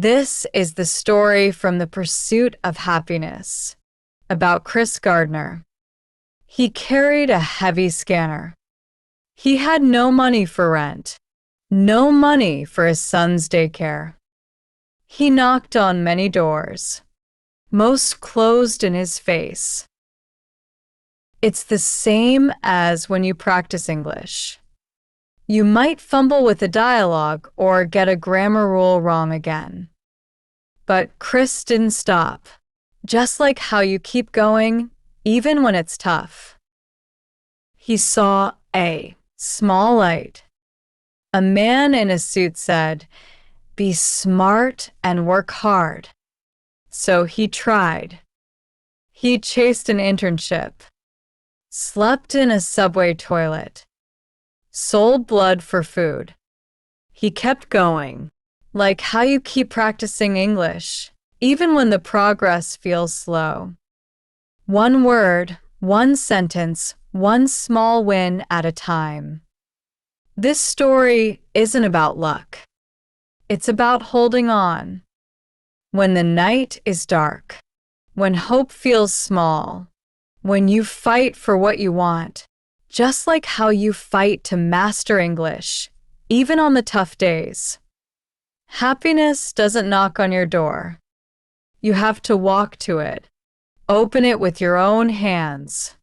This is the story from the Pursuit of Happyness about Chris Gardner. He carried a heavy scanner. He had no money for rent, no money for his son's daycare. He knocked on many doors, most closed in his face. It's the same as when you practice English. You might fumble with a dialogue or get a grammar rule wrong again. But Chris didn't stop, just like how you keep going even when it's tough. He saw a small light. A man in a suit said, "Be smart and work hard." So he tried. He chased an internship, slept in a subway toilet, sold blood for food. He kept going, like how you keep practicing English, even when the progress feels slow. One word, one sentence, one small win at a time. This story isn't about luck. It's about holding on. When the night is dark, when hope feels small, when you fight for what you want, just like how you fight to master English, even on the tough days. Happiness doesn't knock on your door. You have to walk to it, open it with your own hands.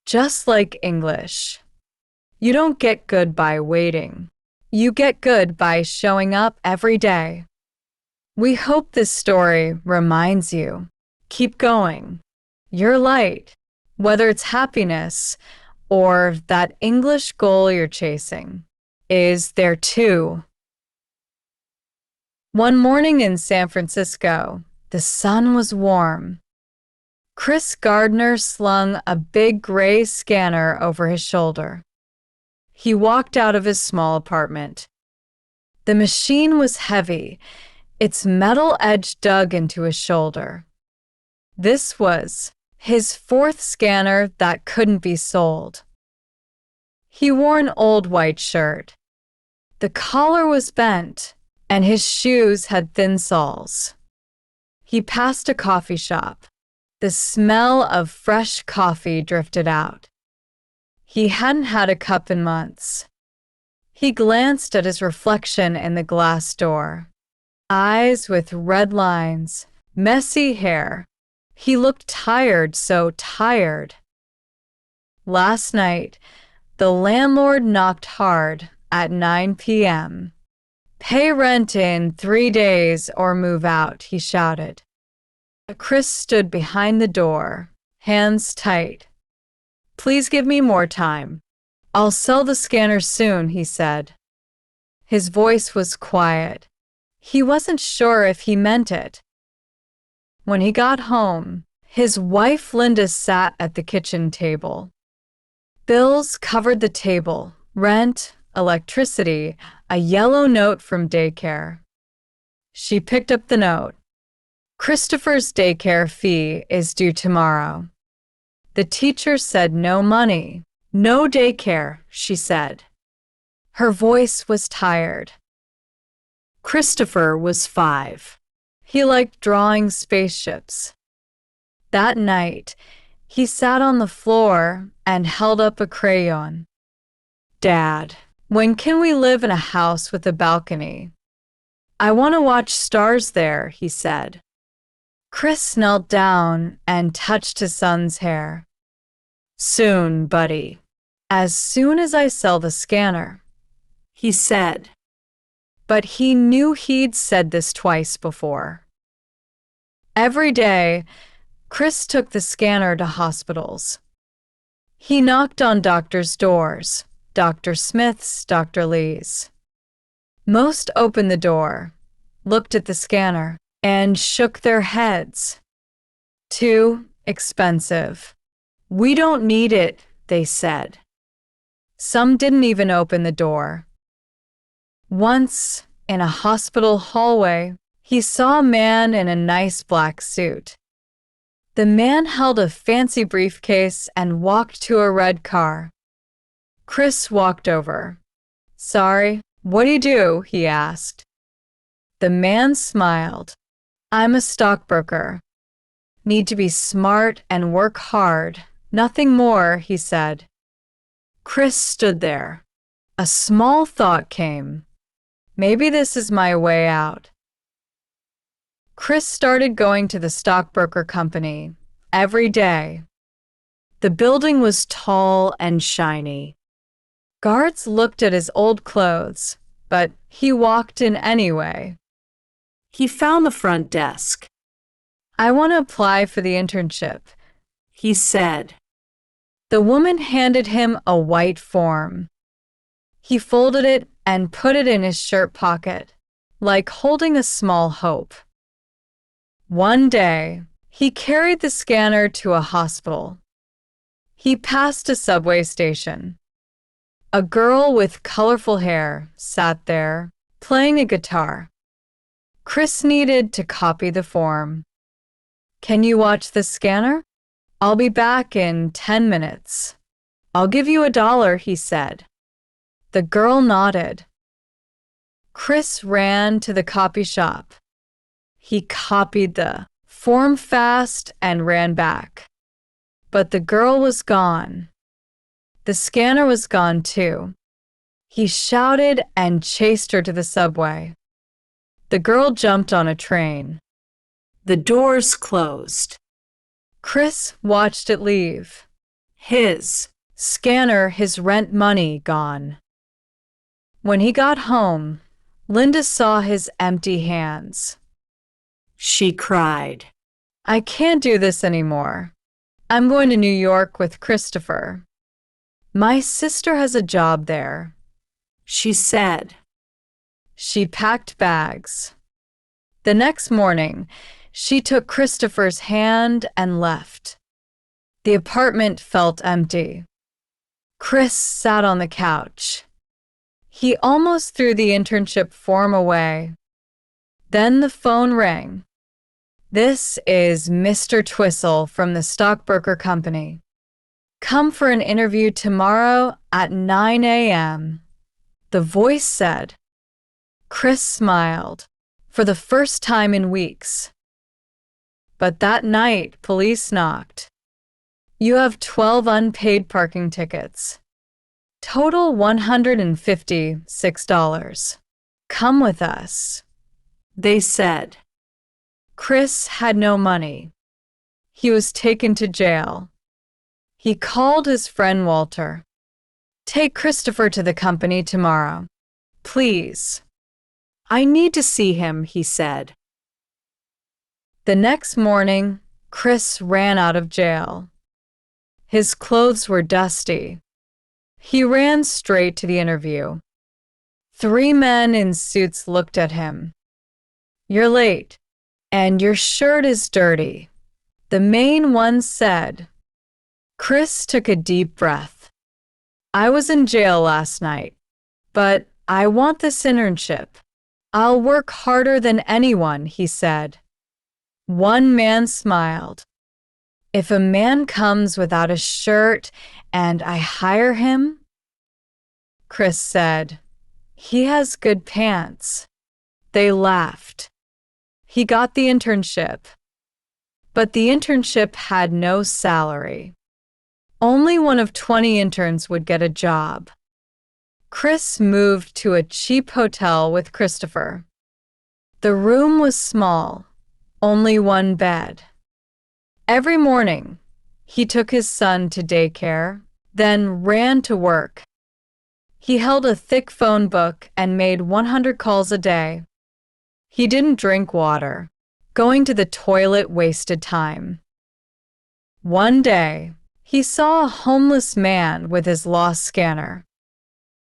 Just like English. You don't get good by waiting. You get good by showing up every day. We hope this story reminds you. Keep going. You're light, whether it's happiness or that English goal you're chasing, is there too. One morning in San Francisco, the sun was warm. Chris Gardner slung a big gray scanner over his shoulder. He walked out of his small apartment. The machine was heavy, its metal edge dug into his shoulder. This was his fourth scanner that couldn't be sold. He wore an old white shirt. The collar was bent, and his shoes had thin soles. He passed a coffee shop. The smell of fresh coffee drifted out. He hadn't had a cup in months. He glanced at his reflection in the glass door. Eyes with red lines, messy hair. He looked tired, so tired. Last night, the landlord knocked hard at 9 p.m. "Pay rent in 3 days or move out," he shouted. Chris stood behind the door, hands tight. "Please give me more time. I'll sell the scanner soon," he said. His voice was quiet. He wasn't sure if he meant it. When he got home, his wife Linda sat at the kitchen table. Bills covered the table, rent, electricity, a yellow note from daycare. She picked up the note. "Christopher's daycare fee is due tomorrow." The teacher said no money, no daycare, she said. Her voice was tired. Christopher was 5. He liked drawing spaceships. That night, he sat on the floor and held up a crayon. "Dad, when can we live in a house with a balcony? I want to watch stars there," he said. Chris knelt down and touched his son's hair. "Soon, buddy. As soon as I sell the scanner," he said. But he knew he'd said this twice before. Every day, Chris took the scanner to hospitals. He knocked on doctors' doors, Dr. Smith's, Dr. Lee's. Most opened the door, looked at the scanner, and shook their heads. "Too expensive. We don't need it," they said. Some didn't even open the door. Once, in a hospital hallway, he saw a man in a nice black suit. The man held a fancy briefcase and walked to a red car. Chris walked over. "Sorry, what do you do?" he asked. The man smiled. I'm a stockbroker. Need to be smart and work hard. Nothing more, he said. Chris stood there. A small thought came. Maybe this is my way out. Chris started going to the stockbroker company every day. The building was tall and shiny. Guards looked at his old clothes, but he walked in anyway. He found the front desk. I want to apply for the internship, he said. The woman handed him a white form. He folded it and put it in his shirt pocket, like holding a small hope. One day, he carried the scanner to a hospital. He passed a subway station. A girl with colorful hair sat there, playing a guitar. Chris needed to copy the form. Can you watch the scanner? I'll be back in 10 minutes. I'll give you $1, he said. The girl nodded. Chris ran to the copy shop. He copied the form fast and ran back. But the girl was gone. The scanner was gone too. He shouted and chased her to the subway. The girl jumped on a train. The doors closed. Chris watched it leave. His scanner, his rent money gone. When he got home, Linda saw his empty hands. She cried, I can't do this anymore. I'm going to New York with Christopher. My sister has a job there, she said. She packed bags. The next morning, she took Christopher's hand and left. The apartment felt empty. Chris sat on the couch. He almost threw the internship form away. Then the phone rang. This is Mr. Twistle from the stockbroker company. Come for an interview tomorrow at 9 a.m. The voice said. Chris smiled, for the first time in weeks. But that night, police knocked. You have 12 unpaid parking tickets. Total $156. Come with us, they said. Chris had no money. He was taken to jail. He called his friend Walter. Take Christopher to the company tomorrow, please. I need to see him, he said. The next morning, Chris ran out of jail. His clothes were dusty. He ran straight to the interview. 3 men in suits looked at him. You're late, and your shirt is dirty, the main one said. Chris took a deep breath. I was in jail last night, but I want this internship. I'll work harder than anyone, he said. One man smiled. If a man comes without a shirt and I hire him, Chris said, he has good pants. They laughed. He got the internship. But the internship had no salary. Only one of 20 interns would get a job. Chris moved to a cheap hotel with Christopher. The room was small, only one bed. Every morning, he took his son to daycare, then ran to work. He held a thick phone book and made 100 calls a day. He didn't drink water. Going to the toilet wasted time. One day, he saw a homeless man with his lost scanner.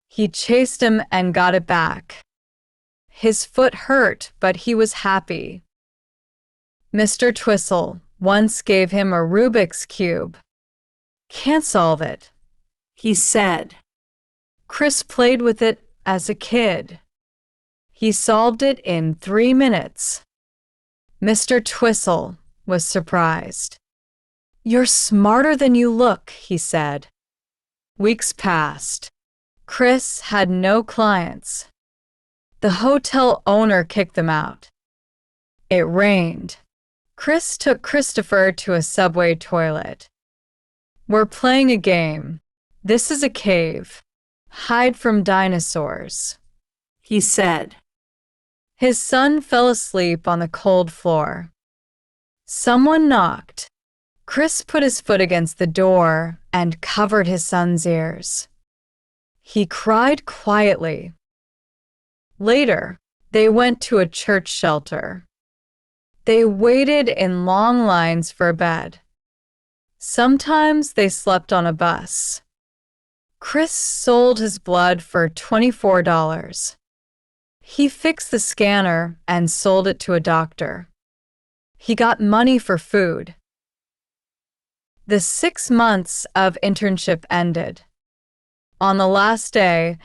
He chased him and got it back. His foot hurt, but he was happy. Mr. Twistle once gave him a Rubik's Cube. Can't solve it, he said. Chris played with it as a kid. He solved it in 3 minutes. Mr. Twistle was surprised. You're smarter than you look, he said. Weeks passed. Chris had no clients. The hotel owner kicked them out. It rained. Chris took Christopher to a subway toilet. We're playing a game. This is a cave. Hide from dinosaurs, he said. His son fell asleep on the cold floor. Someone knocked. Chris put his foot against the door and covered his son's ears. He cried quietly. Later, they went to a church shelter. They waited in long lines for a bed. Sometimes they slept on a bus. Chris sold his blood for $24. He fixed the scanner and sold it to a doctor. He got money for food. The 6 months of internship ended. On the last day,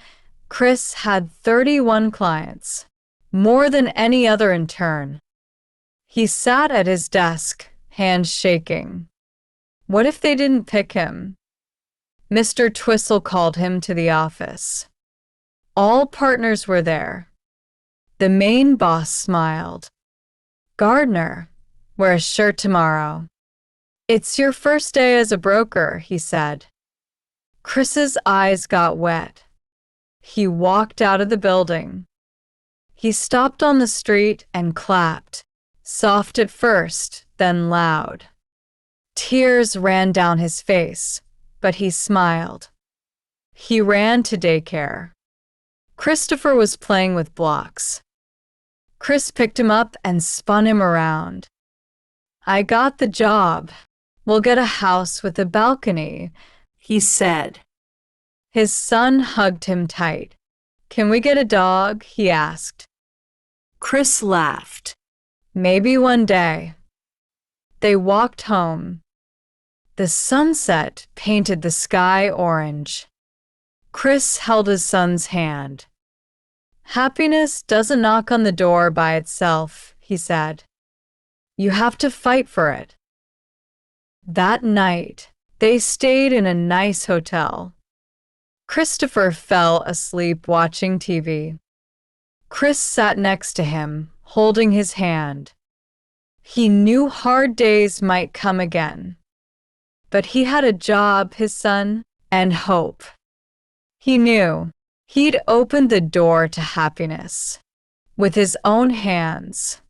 Chris had 31 clients, more than any other intern. He sat at his desk, hands shaking. What if they didn't pick him? Mr. Twistle called him to the office. All partners were there. The main boss smiled. Gardner, wear a shirt tomorrow. It's your first day as a broker, he said. Chris's eyes got wet. He walked out of the building. He stopped on the street and clapped, soft at first, then loud. Tears ran down his face, but he smiled. He ran to daycare. Christopher was playing with blocks. Chris picked him up and spun him around. I got the job. We'll get a house with a balcony, he said. His son hugged him tight. Can we get a dog? He asked. Chris laughed. Maybe one day. They walked home. The sunset painted the sky orange. Chris held his son's hand. Happiness doesn't knock on the door by itself, he said. You have to fight for it. That night, they stayed in a nice hotel. Christopher fell asleep watching TV. Chris sat next to him, holding his hand. He knew hard days might come again. But he had a job, his son, and hope. He knew he'd opened the door to happiness with his own hands.